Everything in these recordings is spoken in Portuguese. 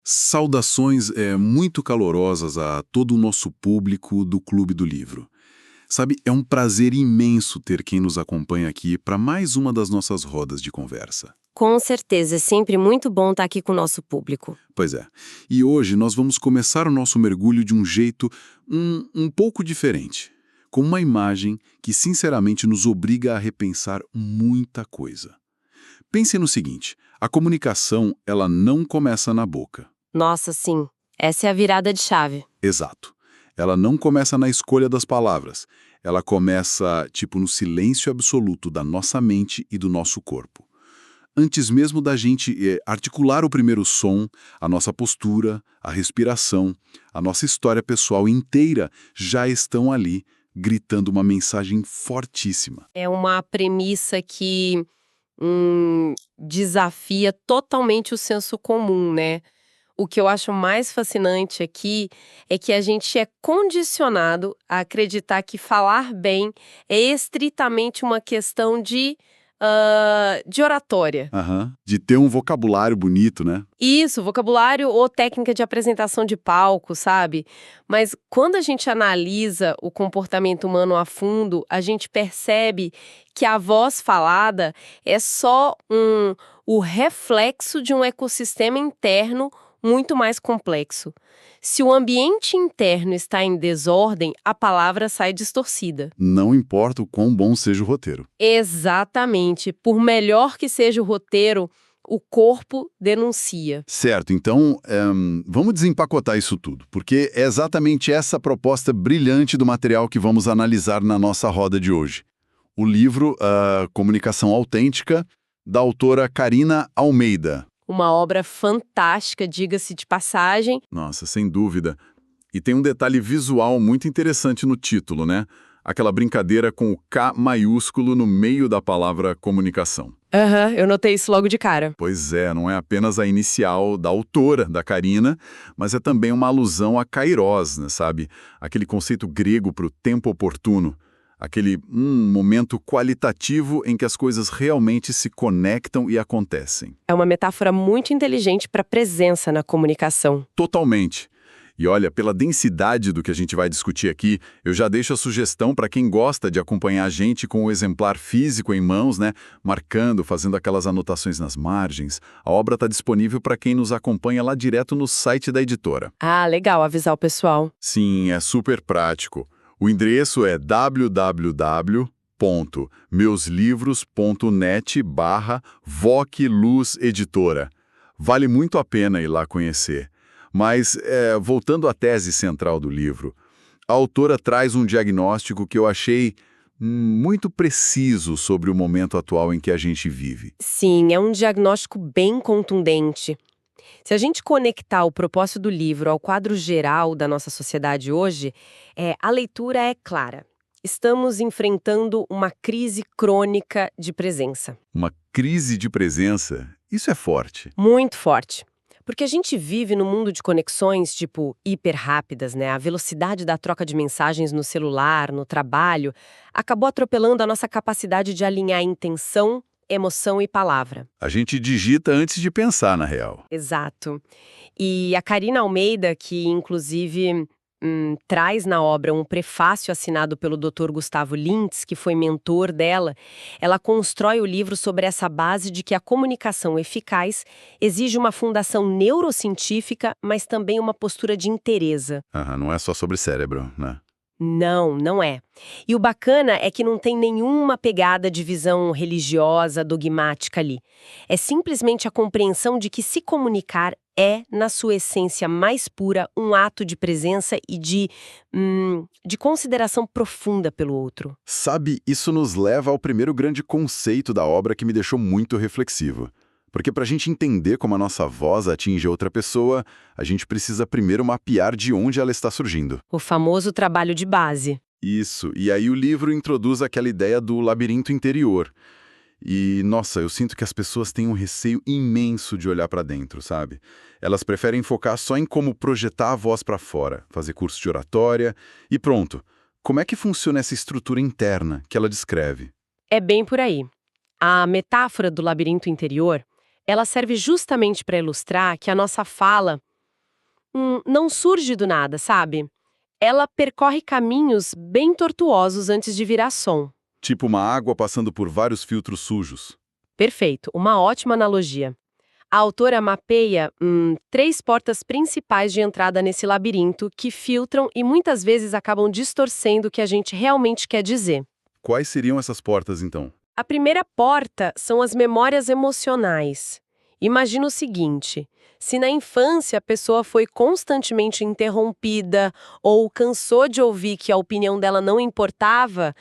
Saudações muito calorosas a todo o nosso público do Clube do Livro. Sabe, é um prazer imenso ter quem nos acompanha aqui para mais uma das nossas rodas de conversa. Com certeza, é sempre muito bom estar aqui com o nosso público. Pois é, e hoje nós vamos começar o nosso mergulho de um jeito um pouco diferente, com uma imagem que sinceramente nos obriga a repensar muita coisa. Pense no seguinte, a comunicação ela não começa na boca. Nossa, sim, essa é a virada de chave. Exato. Ela não começa na escolha das palavras. Ela começa, no silêncio absoluto da nossa mente e do nosso corpo. Antes mesmo da gente articular o primeiro som, a nossa postura, a respiração, a nossa história pessoal inteira já estão ali, gritando uma mensagem fortíssima. É uma premissa que desafia totalmente o senso comum, né? O que eu acho mais fascinante aqui é que a gente é condicionado a acreditar que falar bem é estritamente uma questão de oratória. Aham. De ter um vocabulário bonito, né? Isso, vocabulário ou técnica de apresentação de palco, sabe? Mas quando a gente analisa o comportamento humano a fundo, a gente percebe que a voz falada é só o reflexo de um ecossistema interno muito mais complexo. Se o ambiente interno está em desordem, a palavra sai distorcida. Não importa o quão bom seja o roteiro. Exatamente. Por melhor que seja o roteiro, o corpo denuncia. Certo, então vamos desempacotar isso tudo, porque é exatamente essa proposta brilhante do material que vamos analisar na nossa roda de hoje. O livro Comunicação Autêntica, da autora Karina Almeida. Uma obra fantástica, diga-se de passagem. Nossa, sem dúvida. E tem um detalhe visual muito interessante no título, né? Aquela brincadeira com o K maiúsculo no meio da palavra comunicação. Eu notei isso logo de cara. Pois é, não é apenas a inicial da autora, da Karina, mas é também uma alusão a kairos, né, sabe? Aquele conceito grego para o tempo oportuno. Aquele momento qualitativo em que as coisas realmente se conectam e acontecem. É uma metáfora muito inteligente para presença na comunicação. Totalmente. E olha, pela densidade do que a gente vai discutir aqui, eu já deixo a sugestão para quem gosta de acompanhar a gente com o exemplar físico em mãos, né? Marcando, fazendo aquelas anotações nas margens. A obra está disponível para quem nos acompanha lá direto no site da editora. Ah, legal avisar o pessoal. Sim, é super prático. O endereço é www.meuslivros.net/VocLuz Editora. Vale muito a pena ir lá conhecer. Mas, voltando à tese central do livro, a autora traz um diagnóstico que eu achei muito preciso sobre o momento atual em que a gente vive. Sim, é um diagnóstico bem contundente. Se a gente conectar o propósito do livro ao quadro geral da nossa sociedade hoje, a leitura é clara. Estamos enfrentando uma crise crônica de presença. Uma crise de presença? Isso é forte. Muito forte. Porque a gente vive num mundo de conexões, hiper rápidas, né? A velocidade da troca de mensagens no celular, no trabalho, acabou atropelando a nossa capacidade de alinhar intenção, emoção e palavra. A gente digita antes de pensar, na real. Exato. E a Karina Almeida, que inclusive traz na obra um prefácio assinado pelo Dr. Gustavo Lintz, que foi mentor dela, ela constrói o livro sobre essa base de que a comunicação eficaz exige uma fundação neurocientífica, mas também uma postura de inteireza. Não é só sobre cérebro, né? Não, não é. E o bacana é que não tem nenhuma pegada de visão religiosa, dogmática ali. É simplesmente a compreensão de que se comunicar é, na sua essência mais pura, um ato de presença e de consideração profunda pelo outro. Sabe, isso nos leva ao primeiro grande conceito da obra que me deixou muito reflexivo. Porque para a gente entender como a nossa voz atinge outra pessoa, a gente precisa primeiro mapear de onde ela está surgindo. O famoso trabalho de base. Isso, e aí o livro introduz aquela ideia do labirinto interior. E, nossa, eu sinto que as pessoas têm um receio imenso de olhar para dentro, sabe? Elas preferem focar só em como projetar a voz para fora, fazer curso de oratória e pronto. Como é que funciona essa estrutura interna que ela descreve? É bem por aí. A metáfora do labirinto interior, ela serve justamente para ilustrar que a nossa fala não surge do nada, sabe? Ela percorre caminhos bem tortuosos antes de virar som. Tipo uma água passando por vários filtros sujos. Perfeito, uma ótima analogia. A autora mapeia 3 portas principais de entrada nesse labirinto que filtram e muitas vezes acabam distorcendo o que a gente realmente quer dizer. Quais seriam essas portas, então? A primeira porta são as memórias emocionais. Imagina o seguinte: se na infância a pessoa foi constantemente interrompida ou cansou de ouvir que a opinião dela não importava,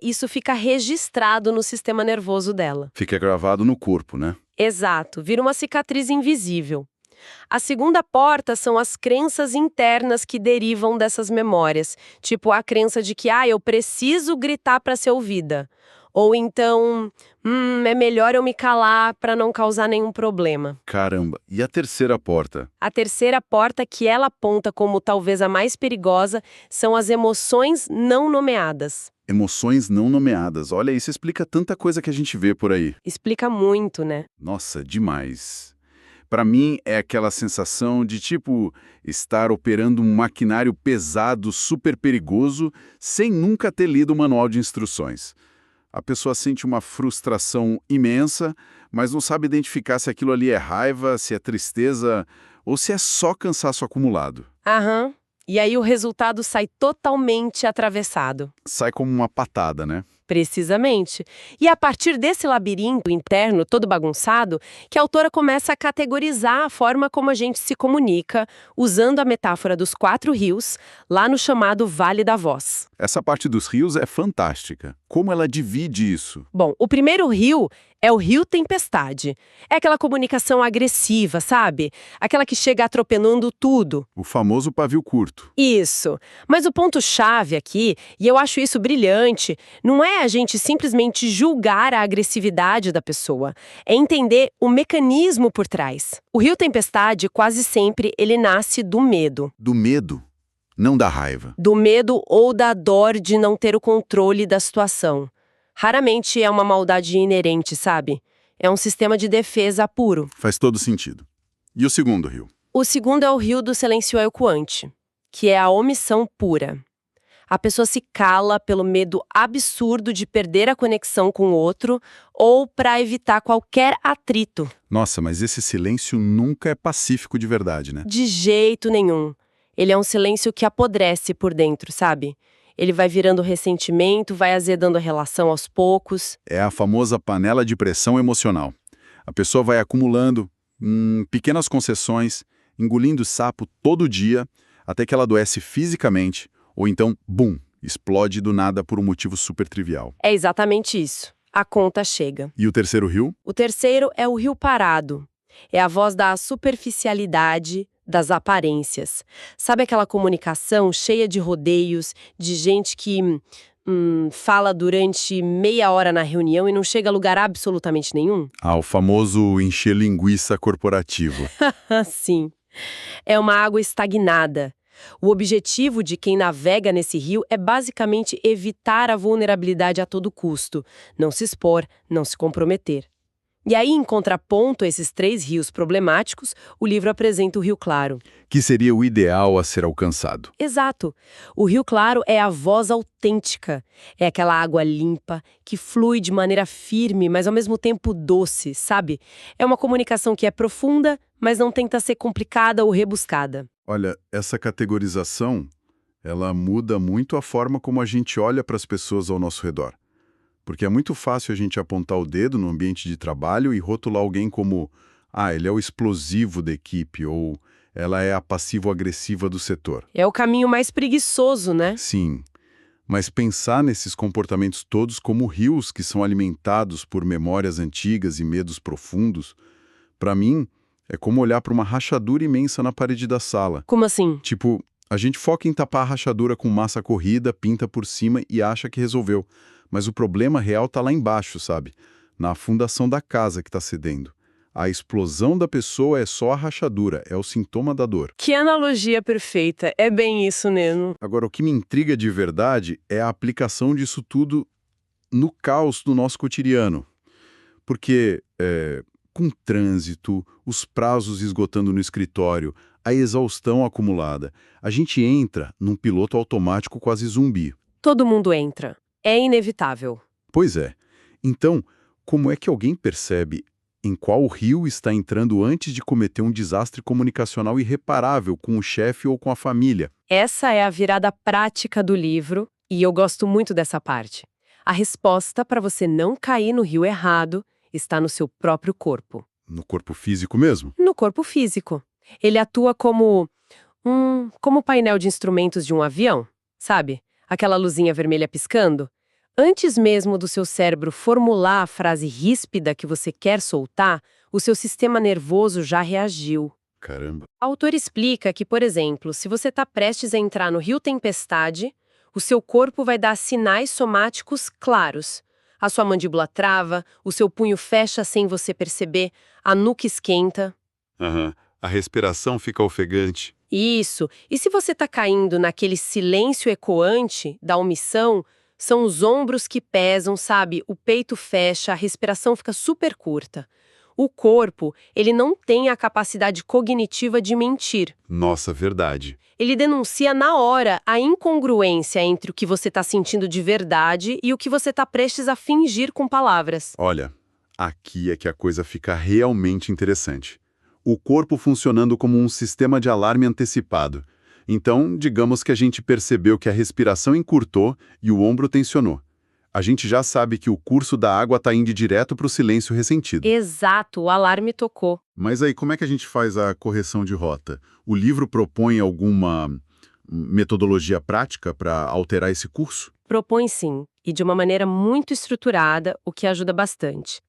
isso fica registrado no sistema nervoso dela. Fica gravado no corpo, né? Exato, vira uma cicatriz invisível. A segunda porta são as crenças internas que derivam dessas memórias, tipo a crença de que, eu preciso gritar para ser ouvida. Ou então, é melhor eu me calar para não causar nenhum problema. Caramba, e a terceira porta? A terceira porta, que ela aponta como talvez a mais perigosa, são as emoções não nomeadas. Emoções não nomeadas. Olha, isso explica tanta coisa que a gente vê por aí. Explica muito, né? Nossa, demais. Para mim, é aquela sensação de, tipo, estar operando um maquinário pesado, super perigoso, sem nunca ter lido o manual de instruções. A pessoa sente uma frustração imensa, mas não sabe identificar se aquilo ali é raiva, se é tristeza ou se é só cansaço acumulado. Aham. E aí o resultado sai totalmente atravessado. Sai como uma patada, né? Precisamente. E é a partir desse labirinto interno, todo bagunçado, que a autora começa a categorizar a forma como a gente se comunica, usando a metáfora dos 4 rios, lá no chamado Vale da Voz. Essa parte dos rios é fantástica. Como ela divide isso? Bom, o primeiro rio é o rio tempestade. É aquela comunicação agressiva, sabe? Aquela que chega atropelando tudo. O famoso pavio curto. Isso. Mas o ponto-chave aqui, e eu acho isso brilhante, não é a gente simplesmente julgar a agressividade da pessoa. É entender o mecanismo por trás. O rio tempestade, quase sempre, ele nasce do medo. Do medo, não da raiva. Do medo ou da dor de não ter o controle da situação. Raramente é uma maldade inerente, sabe? É um sistema de defesa puro. Faz todo sentido. E o segundo rio? O segundo é o rio do silêncio ecoante, que é a omissão pura. A pessoa se cala pelo medo absurdo de perder a conexão com o outro ou para evitar qualquer atrito. Nossa, mas esse silêncio nunca é pacífico de verdade, né? De jeito nenhum. Ele é um silêncio que apodrece por dentro, sabe? Ele vai virando ressentimento, vai azedando a relação aos poucos. É a famosa panela de pressão emocional. A pessoa vai acumulando pequenas concessões, engolindo sapo todo dia, até que ela adoece fisicamente, ou então, bum, explode do nada por um motivo super trivial. É exatamente isso. A conta chega. E o terceiro rio? O terceiro é o rio parado. É a voz da superficialidade, das aparências. Sabe aquela comunicação cheia de rodeios, de gente que fala durante meia hora na reunião e não chega a lugar absolutamente nenhum? Ah, o famoso encher linguiça corporativo. Sim. É uma água estagnada. O objetivo de quem navega nesse rio é basicamente evitar a vulnerabilidade a todo custo, não se expor, não se comprometer. E aí, em contraponto a esses 3 rios problemáticos, o livro apresenta o Rio Claro. Que seria o ideal a ser alcançado. Exato. O Rio Claro é a voz autêntica. É aquela água limpa, que flui de maneira firme, mas ao mesmo tempo doce, sabe? É uma comunicação que é profunda, mas não tenta ser complicada ou rebuscada. Olha, essa categorização, ela muda muito a forma como a gente olha para as pessoas ao nosso redor. Porque é muito fácil a gente apontar o dedo no ambiente de trabalho e rotular alguém como ele é o explosivo da equipe, ou ela é a passivo-agressiva do setor. É o caminho mais preguiçoso, né? Sim, mas pensar nesses comportamentos todos como rios que são alimentados por memórias antigas e medos profundos, para mim, é como olhar para uma rachadura imensa na parede da sala. Como assim? Tipo, a gente foca em tapar a rachadura com massa corrida, pinta por cima e acha que resolveu. Mas o problema real está lá embaixo, sabe? Na fundação da casa que está cedendo. A explosão da pessoa é só a rachadura, é o sintoma da dor. Que analogia perfeita. É bem isso, Neno. Agora, o que me intriga de verdade é a aplicação disso tudo no caos do nosso cotidiano. Porque, com trânsito, os prazos esgotando no escritório, a exaustão acumulada. A gente entra num piloto automático quase zumbi. Todo mundo entra. É inevitável. Pois é. Então, como é que alguém percebe em qual rio está entrando antes de cometer um desastre comunicacional irreparável com o chefe ou com a família? Essa é a virada prática do livro, e eu gosto muito dessa parte. A resposta para você não cair no rio errado está no seu próprio corpo. No corpo físico mesmo? No corpo físico. Ele atua como o painel de instrumentos de um avião, sabe? Aquela luzinha vermelha piscando. Antes mesmo do seu cérebro formular a frase ríspida que você quer soltar, o seu sistema nervoso já reagiu. Caramba. O autor explica que, por exemplo, se você está prestes a entrar no rio tempestade, o seu corpo vai dar sinais somáticos claros. A sua mandíbula trava, o seu punho fecha sem você perceber, a nuca esquenta. Aham. A respiração fica ofegante. Isso. E se você está caindo naquele silêncio ecoante da omissão, são os ombros que pesam, sabe? O peito fecha, a respiração fica super curta. O corpo, ele não tem a capacidade cognitiva de mentir. Nossa, verdade. Ele denuncia na hora a incongruência entre o que você está sentindo de verdade e o que você está prestes a fingir com palavras. Olha, aqui é que a coisa fica realmente interessante. O corpo funcionando como um sistema de alarme antecipado. Então, digamos que a gente percebeu que a respiração encurtou e o ombro tensionou. A gente já sabe que o curso da água está indo direto para o silêncio ressentido. Exato, o alarme tocou. Mas aí, como é que a gente faz a correção de rota? O livro propõe alguma metodologia prática para alterar esse curso? Propõe sim, e de uma maneira muito estruturada, o que ajuda bastante.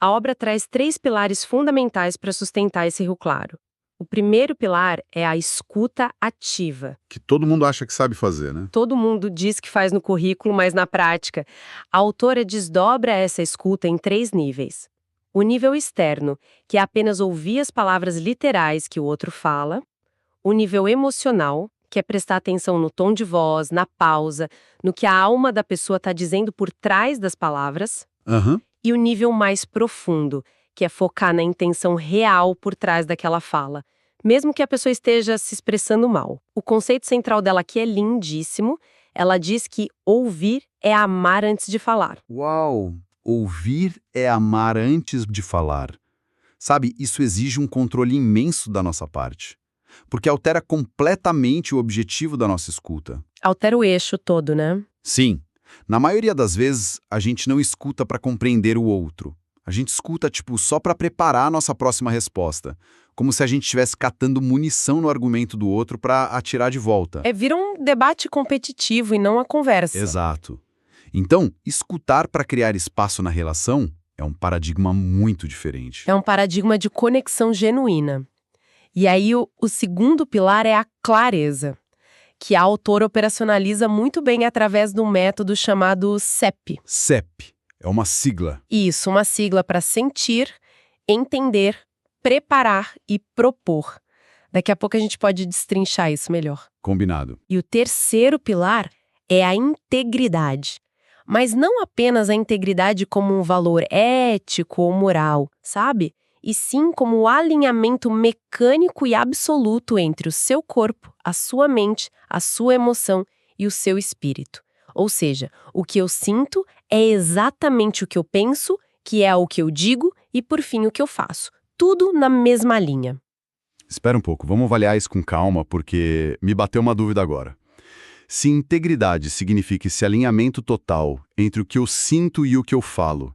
A obra traz 3 pilares fundamentais para sustentar esse rio claro. O primeiro pilar é a escuta ativa. Que todo mundo acha que sabe fazer, né? Todo mundo diz que faz no currículo, mas na prática, a autora desdobra essa escuta em 3 níveis. O nível externo, que é apenas ouvir as palavras literais que o outro fala. O nível emocional, que é prestar atenção no tom de voz, na pausa, no que a alma da pessoa está dizendo por trás das palavras. Aham. E o nível mais profundo, que é focar na intenção real por trás daquela fala, mesmo que a pessoa esteja se expressando mal. O conceito central dela aqui é lindíssimo. Ela diz que ouvir é amar antes de falar. Uau! Ouvir é amar antes de falar. Sabe, isso exige um controle imenso da nossa parte. Porque altera completamente o objetivo da nossa escuta. Altera o eixo todo, né? Sim. Na maioria das vezes, a gente não escuta para compreender o outro. A gente escuta, só para preparar a nossa próxima resposta. Como se a gente estivesse catando munição no argumento do outro para atirar de volta. Vira um debate competitivo e não a conversa. Exato. Então, escutar para criar espaço na relação é um paradigma muito diferente. É um paradigma de conexão genuína. E aí, o segundo pilar é a clareza, que a autora operacionaliza muito bem através de um método chamado CEP. CEP. É uma sigla. Isso, uma sigla para sentir, entender, preparar e propor. Daqui a pouco a gente pode destrinchar isso melhor. Combinado. E o terceiro pilar é a integridade. Mas não apenas a integridade como um valor ético ou moral, sabe? E sim como o alinhamento mecânico e absoluto entre o seu corpo, a sua mente, a sua emoção e o seu espírito. Ou seja, o que eu sinto é exatamente o que eu penso, que é o que eu digo e, por fim, o que eu faço. Tudo na mesma linha. Espera um pouco, vamos avaliar isso com calma, porque me bateu uma dúvida agora. Se integridade significa esse alinhamento total entre o que eu sinto e o que eu falo,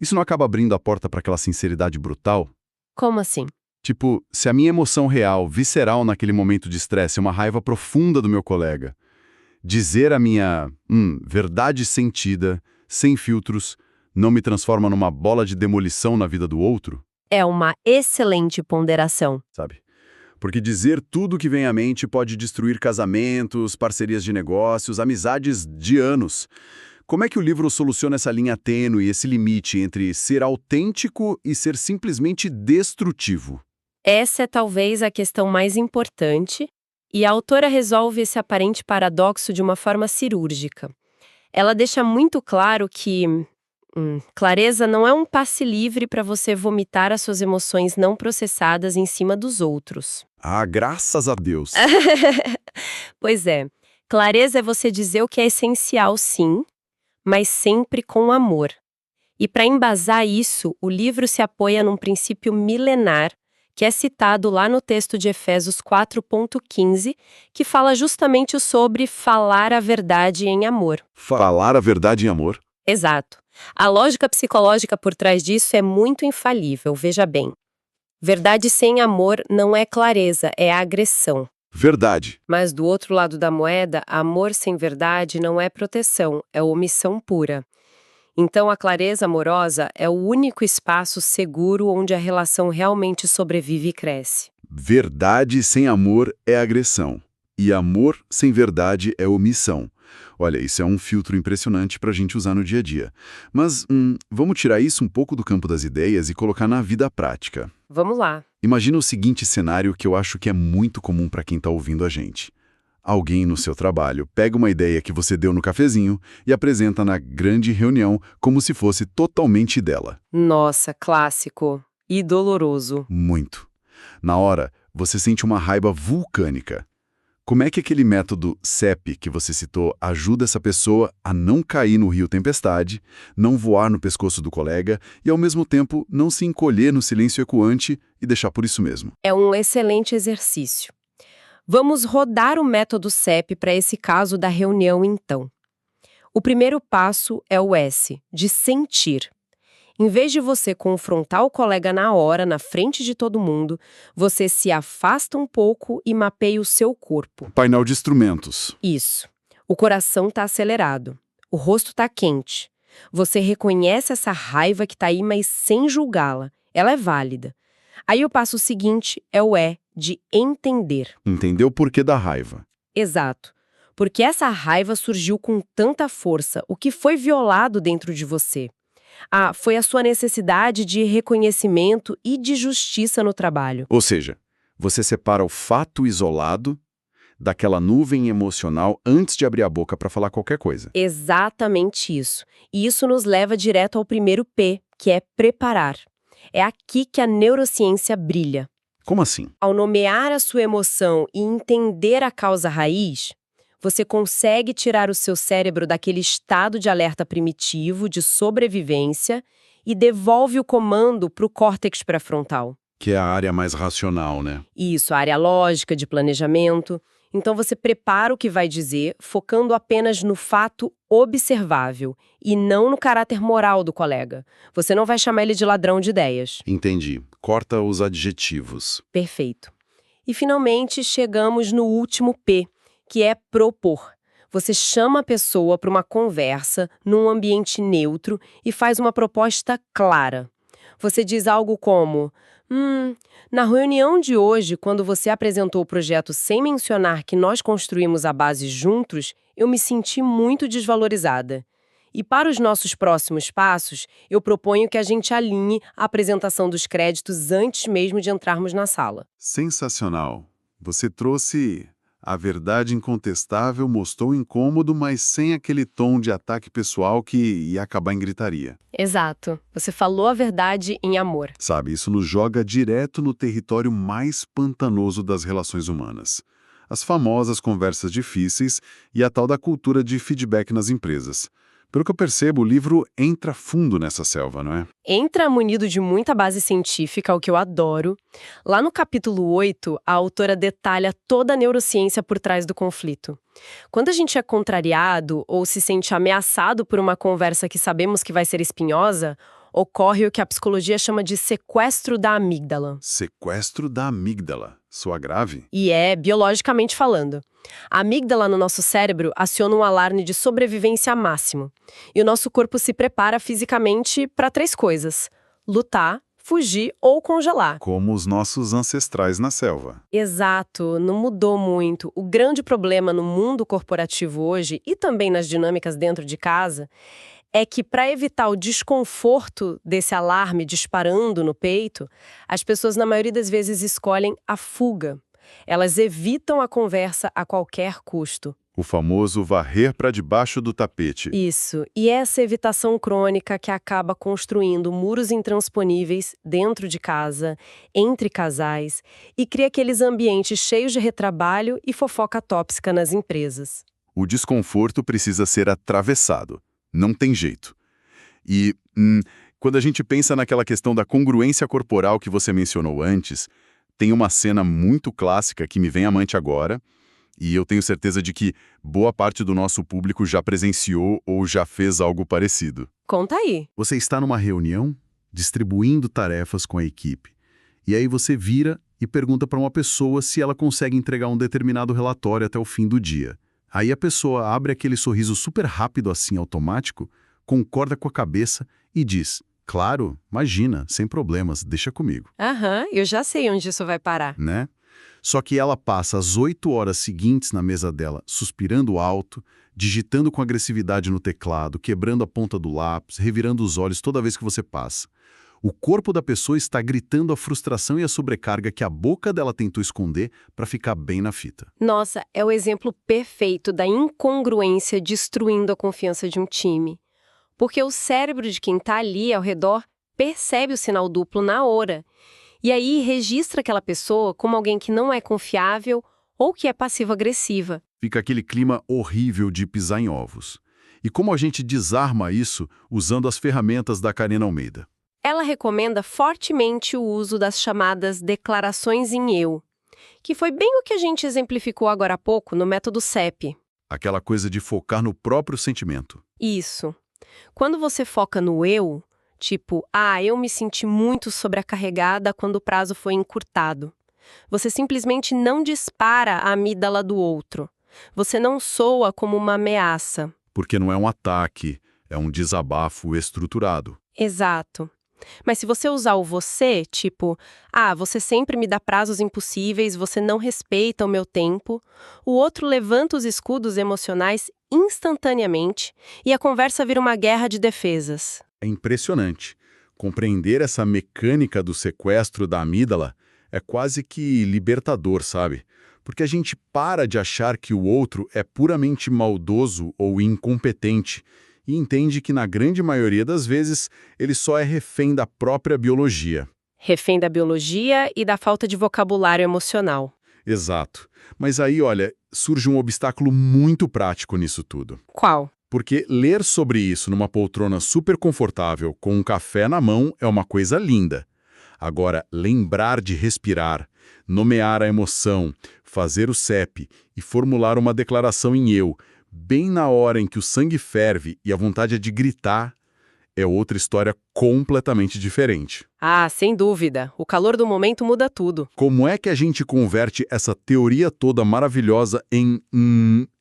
isso não acaba abrindo a porta para aquela sinceridade brutal? Como assim? Se a minha emoção real, visceral naquele momento de estresse é uma raiva profunda do meu colega, dizer a minha verdade sentida, sem filtros, não me transforma numa bola de demolição na vida do outro? É uma excelente ponderação. Sabe? Porque dizer tudo que vem à mente pode destruir casamentos, parcerias de negócios, amizades de anos. Como é que o livro soluciona essa linha tênue, esse limite entre ser autêntico e ser simplesmente destrutivo? Essa é talvez a questão mais importante, e a autora resolve esse aparente paradoxo de uma forma cirúrgica. Ela deixa muito claro que Clareza não é um passe livre para você vomitar as suas emoções não processadas em cima dos outros. Ah, graças a Deus. Pois é, clareza é você dizer o que é essencial, sim, mas sempre com amor. E para embasar isso, o livro se apoia num princípio milenar, que é citado lá no texto de Efésios 4.15, que fala justamente sobre falar a verdade em amor. Falar a verdade em amor? Exato. A lógica psicológica por trás disso é muito infalível, veja bem. Verdade sem amor não é clareza, é agressão. Verdade. Mas do outro lado da moeda, amor sem verdade não é proteção, é omissão pura. Então a clareza amorosa é o único espaço seguro onde a relação realmente sobrevive e cresce. Verdade sem amor é agressão. E amor sem verdade é omissão. Olha, isso é um filtro impressionante para a gente usar no dia a dia. Mas vamos tirar isso um pouco do campo das ideias e colocar na vida prática. Vamos lá. Imagina o seguinte cenário que eu acho que é muito comum para quem está ouvindo a gente. Alguém no seu trabalho pega uma ideia que você deu no cafezinho e apresenta na grande reunião como se fosse totalmente dela. Nossa, clássico. E doloroso. Muito. Na hora, você sente uma raiva vulcânica. Como é que aquele método CEP que você citou ajuda essa pessoa a não cair no rio tempestade, não voar no pescoço do colega e, ao mesmo tempo, não se encolher no silêncio ecoante e deixar por isso mesmo? É um excelente exercício. Vamos rodar o método CEP para esse caso da reunião, então. O primeiro passo é o S, de sentir. Em vez de você confrontar o colega na hora, na frente de todo mundo, você se afasta um pouco e mapeia o seu corpo. Painel de instrumentos. Isso. O coração está acelerado. O rosto está quente. Você reconhece essa raiva que está aí, mas sem julgá-la. Ela é válida. Aí o passo seguinte é o E, de entender. Entender o porquê da raiva. Exato. Porque essa raiva surgiu com tanta força, o que foi violado dentro de você? Foi a sua necessidade de reconhecimento e de justiça no trabalho. Ou seja, você separa o fato isolado daquela nuvem emocional antes de abrir a boca para falar qualquer coisa. Exatamente isso. E isso nos leva direto ao primeiro P, que é preparar. É aqui que a neurociência brilha. Como assim? Ao nomear a sua emoção e entender a causa raiz, você consegue tirar o seu cérebro daquele estado de alerta primitivo, de sobrevivência, e devolve o comando para o córtex pré-frontal. Que é a área mais racional, né? Isso, a área lógica, de planejamento. Então você prepara o que vai dizer, focando apenas no fato observável e não no caráter moral do colega. Você não vai chamar ele de ladrão de ideias. Entendi. Corta os adjetivos. Perfeito. E finalmente chegamos no último P, que é propor. Você chama a pessoa para uma conversa num ambiente neutro e faz uma proposta clara. Você diz algo como: na reunião de hoje, quando você apresentou o projeto sem mencionar que nós construímos a base juntos, eu me senti muito desvalorizada. E para os nossos próximos passos, eu proponho que a gente alinhe a apresentação dos créditos antes mesmo de entrarmos na sala. Sensacional. Você trouxe a verdade incontestável, mostrou incômodo, mas sem aquele tom de ataque pessoal que ia acabar em gritaria. Exato. Você falou a verdade em amor. Sabe, isso nos joga direto no território mais pantanoso das relações humanas. As famosas conversas difíceis e a tal da cultura de feedback nas empresas. Pelo que eu percebo, o livro entra fundo nessa selva, não é? Entra munido de muita base científica, o que eu adoro. Lá no capítulo 8, a autora detalha toda a neurociência por trás do conflito. Quando a gente é contrariado ou se sente ameaçado por uma conversa que sabemos que vai ser espinhosa, ocorre o que a psicologia chama de sequestro da amígdala. Sequestro da amígdala. Soa grave? E é, biologicamente falando. A amígdala no nosso cérebro aciona um alarme de sobrevivência máximo. E o nosso corpo se prepara fisicamente para 3 coisas: lutar, fugir ou congelar. Como os nossos ancestrais na selva. Exato, não mudou muito. O grande problema no mundo corporativo hoje, e também nas dinâmicas dentro de casa, é que para evitar o desconforto desse alarme disparando no peito, as pessoas na maioria das vezes escolhem a fuga. Elas evitam a conversa a qualquer custo. O famoso varrer para debaixo do tapete. Isso. E essa evitação crônica que acaba construindo muros intransponíveis dentro de casa, entre casais, e cria aqueles ambientes cheios de retrabalho e fofoca tóxica nas empresas. O desconforto precisa ser atravessado. Não tem jeito. E quando a gente pensa naquela questão da congruência corporal que você mencionou antes, tem uma cena muito clássica que me vem à mente agora, e eu tenho certeza de que boa parte do nosso público já presenciou ou já fez algo parecido. Conta aí. Você está numa reunião, distribuindo tarefas com a equipe, e aí você vira e pergunta para uma pessoa se ela consegue entregar um determinado relatório até o fim do dia. Aí a pessoa abre aquele sorriso super rápido assim, automático, concorda com a cabeça e diz: claro, imagina, sem problemas, deixa comigo. Aham, eu já sei onde isso vai parar. Né? Só que ela passa as 8 horas seguintes na mesa dela, suspirando alto, digitando com agressividade no teclado, quebrando a ponta do lápis, revirando os olhos toda vez que você passa. O corpo da pessoa está gritando a frustração e a sobrecarga que a boca dela tentou esconder para ficar bem na fita. Nossa, é o exemplo perfeito da incongruência destruindo a confiança de um time. Porque o cérebro de quem está ali ao redor percebe o sinal duplo na hora. E aí registra aquela pessoa como alguém que não é confiável ou que é passivo-agressiva. Fica aquele clima horrível de pisar em ovos. E como a gente desarma isso usando as ferramentas da Karina Almeida? Ela recomenda fortemente o uso das chamadas declarações em eu, que foi bem o que a gente exemplificou agora há pouco no método CEP. Aquela coisa de focar no próprio sentimento. Isso. Quando você foca no eu, tipo, eu me senti muito sobrecarregada quando o prazo foi encurtado. Você simplesmente não dispara a amígdala do outro. Você não soa como uma ameaça. Porque não é um ataque, é um desabafo estruturado. Exato. Mas se você usar o você, tipo, você sempre me dá prazos impossíveis, você não respeita o meu tempo, o outro levanta os escudos emocionais instantaneamente e a conversa vira uma guerra de defesas. É impressionante. Compreender essa mecânica do sequestro da amígdala é quase que libertador, sabe? Porque a gente para de achar que o outro é puramente maldoso ou incompetente e entende que, na grande maioria das vezes, ele só é refém da própria biologia. Refém da biologia e da falta de vocabulário emocional. Exato. Mas aí, olha, surge um obstáculo muito prático nisso tudo. Qual? Porque ler sobre isso numa poltrona super confortável, com um café na mão, é uma coisa linda. Agora, lembrar de respirar, nomear a emoção, fazer o CEP e formular uma declaração em eu, bem na hora em que o sangue ferve e a vontade é de gritar, é outra história completamente diferente. Sem dúvida. O calor do momento muda tudo. Como é que a gente converte essa teoria toda maravilhosa em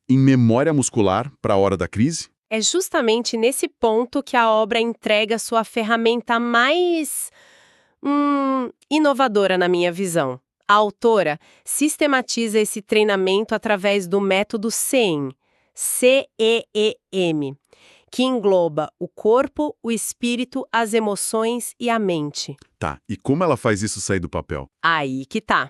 memória muscular para a hora da crise? É justamente nesse ponto que a obra entrega sua ferramenta mais inovadora na minha visão. A autora sistematiza esse treinamento através do método CEM, CEEM, que engloba o corpo, o espírito, as emoções e a mente. Tá, e como ela faz isso sair do papel? Aí que tá.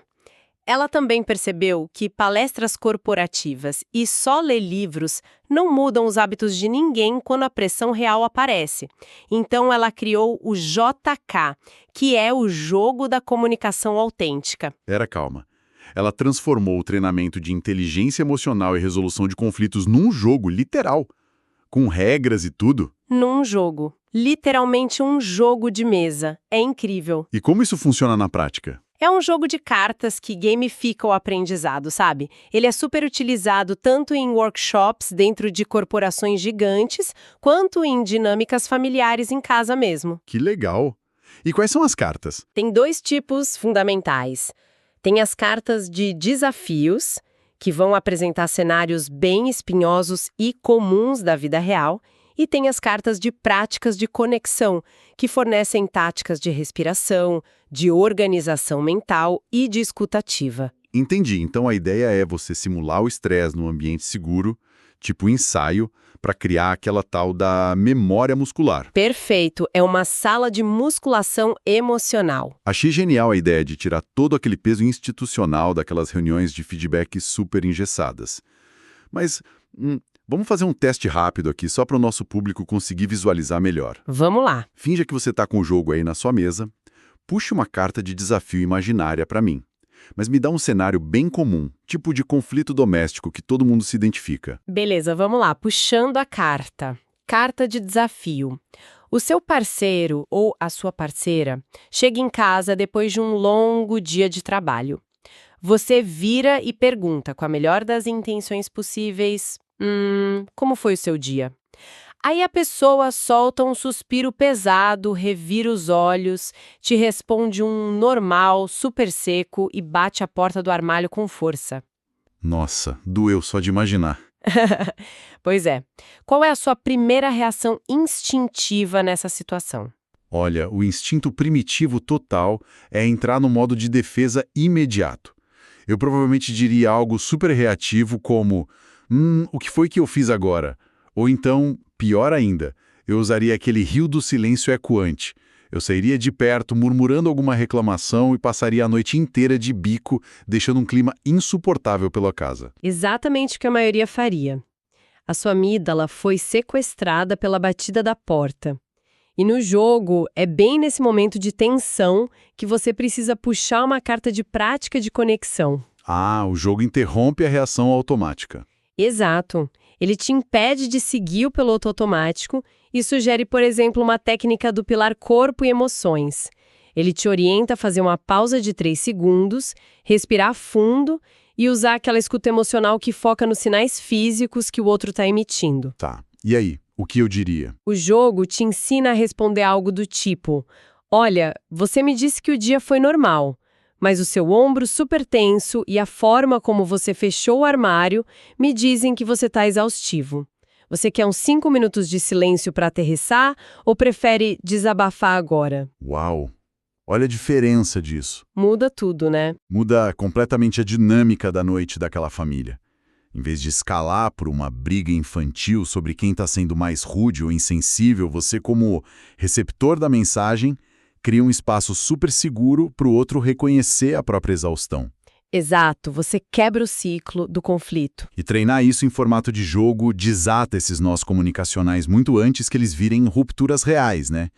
Ela também percebeu que palestras corporativas e só ler livros não mudam os hábitos de ninguém quando a pressão real aparece. Então ela criou o JK, que é o jogo da comunicação autêntica. Calma. Ela transformou o treinamento de inteligência emocional e resolução de conflitos num jogo literal, com regras e tudo. Num jogo. Literalmente um jogo de mesa. É incrível. E como isso funciona na prática? É um jogo de cartas que gamifica o aprendizado, sabe? Ele é super utilizado tanto em workshops dentro de corporações gigantes, quanto em dinâmicas familiares em casa mesmo. Que legal! E quais são as cartas? Tem 2 tipos fundamentais. Tem as cartas de desafios, que vão apresentar cenários bem espinhosos e comuns da vida real, e tem as cartas de práticas de conexão, que fornecem táticas de respiração, de organização mental e de escuta ativa. Entendi. Então a ideia é você simular o estresse num ambiente seguro, tipo ensaio, para criar aquela tal da memória muscular. Perfeito. É uma sala de musculação emocional. Achei genial a ideia de tirar todo aquele peso institucional daquelas reuniões de feedback super engessadas. Mas vamos fazer um teste rápido aqui, só para o nosso público conseguir visualizar melhor. Vamos lá. Finja que você está com o jogo aí na sua mesa. Puxe uma carta de desafio imaginária para mim. Mas me dá um cenário bem comum, tipo de conflito doméstico que todo mundo se identifica. Beleza, vamos lá. Puxando a carta. Carta de desafio. O seu parceiro ou a sua parceira chega em casa depois de um longo dia de trabalho. Você vira e pergunta, com a melhor das intenções possíveis, como foi o seu dia? Aí a pessoa solta um suspiro pesado, revira os olhos, te responde um normal, super seco e bate a porta do armário com força. Nossa, doeu só de imaginar. Pois é. Qual é a sua primeira reação instintiva nessa situação? Olha, o instinto primitivo total é entrar no modo de defesa imediato. Eu provavelmente diria algo super reativo como, o que foi que eu fiz agora? Ou então, pior ainda, eu usaria aquele rio do silêncio ecoante. Eu sairia de perto murmurando alguma reclamação e passaria a noite inteira de bico, deixando um clima insuportável pela casa. Exatamente o que a maioria faria. A sua amígdala foi sequestrada pela batida da porta. E no jogo, é bem nesse momento de tensão que você precisa puxar uma carta de prática de conexão. Ah, o jogo interrompe a reação automática. Exato. Ele te impede de seguir o piloto automático e sugere, por exemplo, uma técnica do pilar corpo e emoções. Ele te orienta a fazer uma pausa de 3 segundos, respirar fundo e usar aquela escuta emocional que foca nos sinais físicos que o outro está emitindo. Tá, e aí? O que eu diria? O jogo te ensina a responder algo do tipo: olha, você me disse que o dia foi normal, mas o seu ombro super tenso e a forma como você fechou o armário me dizem que você está exaustivo. Você quer uns 5 minutos de silêncio para aterrissar ou prefere desabafar agora? Uau! Olha a diferença disso. Muda tudo, né? Muda completamente a dinâmica da noite daquela família. Em vez de escalar por uma briga infantil sobre quem está sendo mais rude ou insensível, você, como receptor da mensagem, cria um espaço super seguro para o outro reconhecer a própria exaustão. Exato, você quebra o ciclo do conflito. E treinar isso em formato de jogo desata esses nós comunicacionais muito antes que eles virem rupturas reais, né?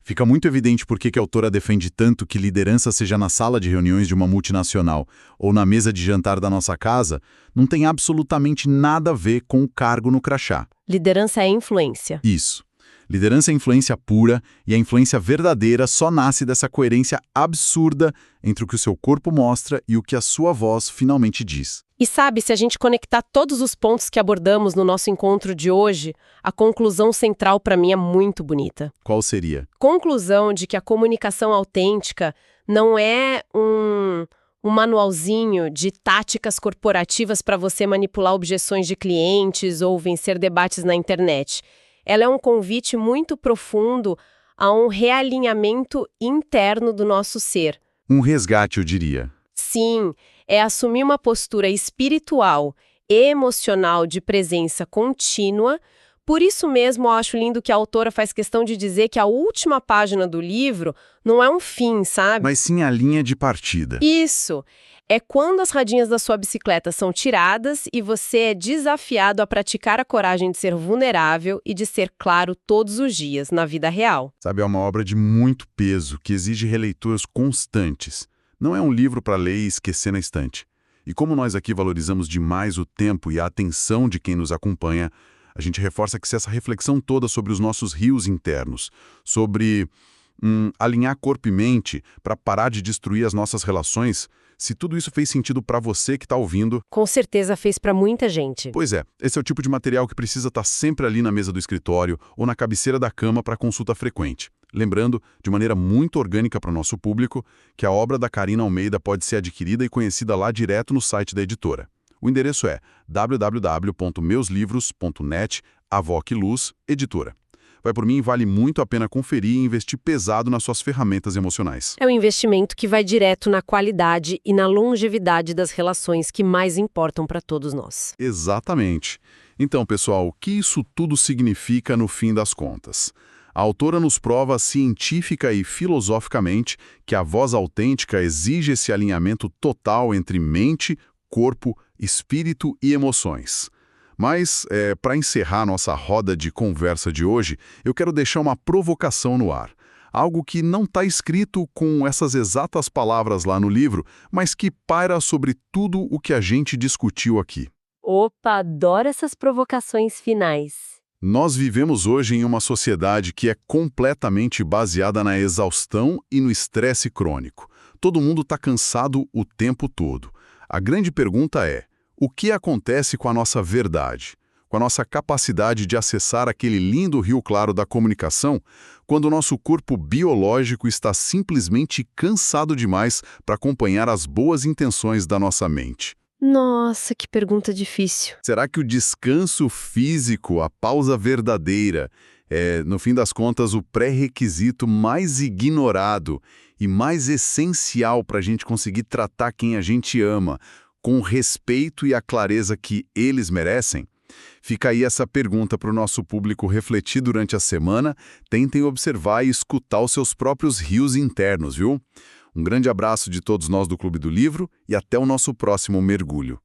Fica muito evidente por que a autora defende tanto que liderança seja na sala de reuniões de uma multinacional ou na mesa de jantar da nossa casa, não tem absolutamente nada a ver com o cargo no crachá. Liderança é influência. Isso. Liderança é influência pura e a influência verdadeira só nasce dessa coerência absurda entre o que o seu corpo mostra e o que a sua voz finalmente diz. E sabe, se a gente conectar todos os pontos que abordamos no nosso encontro de hoje, a conclusão central para mim é muito bonita. Qual seria? Conclusão de que a comunicação autêntica não é um manualzinho de táticas corporativas para você manipular objeções de clientes ou vencer debates na internet. Ela é um convite muito profundo a um realinhamento interno do nosso ser. Um resgate, eu diria. Sim, é assumir uma postura espiritual e emocional de presença contínua. Por isso mesmo, eu acho lindo que a autora faz questão de dizer que a última página do livro não é um fim, sabe? Mas sim a linha de partida. Isso! É quando as rodinhas da sua bicicleta são tiradas e você é desafiado a praticar a coragem de ser vulnerável e de ser claro todos os dias, na vida real. Sabe, é uma obra de muito peso que exige releituras constantes. Não é um livro para ler e esquecer na estante. E como nós aqui valorizamos demais o tempo e a atenção de quem nos acompanha, a gente reforça que se essa reflexão toda sobre os nossos rios internos, sobre alinhar corpo e mente para parar de destruir as nossas relações, se tudo isso fez sentido para você que está ouvindo... Com certeza fez para muita gente. Pois é, esse é o tipo de material que precisa estar sempre ali na mesa do escritório ou na cabeceira da cama para consulta frequente. Lembrando, de maneira muito orgânica para o nosso público, que a obra da Karina Almeida pode ser adquirida e conhecida lá direto no site da editora. O endereço é www.meuslivros.net, Avoc Luz, editora. Vai por mim, vale muito a pena conferir e investir pesado nas suas ferramentas emocionais. É um investimento que vai direto na qualidade e na longevidade das relações que mais importam para todos nós. Exatamente. Então, pessoal, o que isso tudo significa no fim das contas? A autora nos prova científica e filosoficamente que a voz autêntica exige esse alinhamento total entre mente, corpo, espírito e emoções. Mas, para encerrar nossa roda de conversa de hoje, eu quero deixar uma provocação no ar. Algo que não está escrito com essas exatas palavras lá no livro, mas que paira sobre tudo o que a gente discutiu aqui. Opa, adoro essas provocações finais. Nós vivemos hoje em uma sociedade que é completamente baseada na exaustão e no estresse crônico. Todo mundo está cansado o tempo todo. A grande pergunta é: o que acontece com a nossa verdade? Com a nossa capacidade de acessar aquele lindo rio claro da comunicação, quando o nosso corpo biológico está simplesmente cansado demais para acompanhar as boas intenções da nossa mente? Nossa, que pergunta difícil. Será que o descanso físico, a pausa verdadeira, é, no fim das contas, o pré-requisito mais ignorado e mais essencial para a gente conseguir tratar quem a gente ama, com o respeito e a clareza que eles merecem? Fica aí essa pergunta para o nosso público refletir durante a semana. Tentem observar e escutar os seus próprios rios internos, viu? Um grande abraço de todos nós do Clube do Livro e até o nosso próximo mergulho.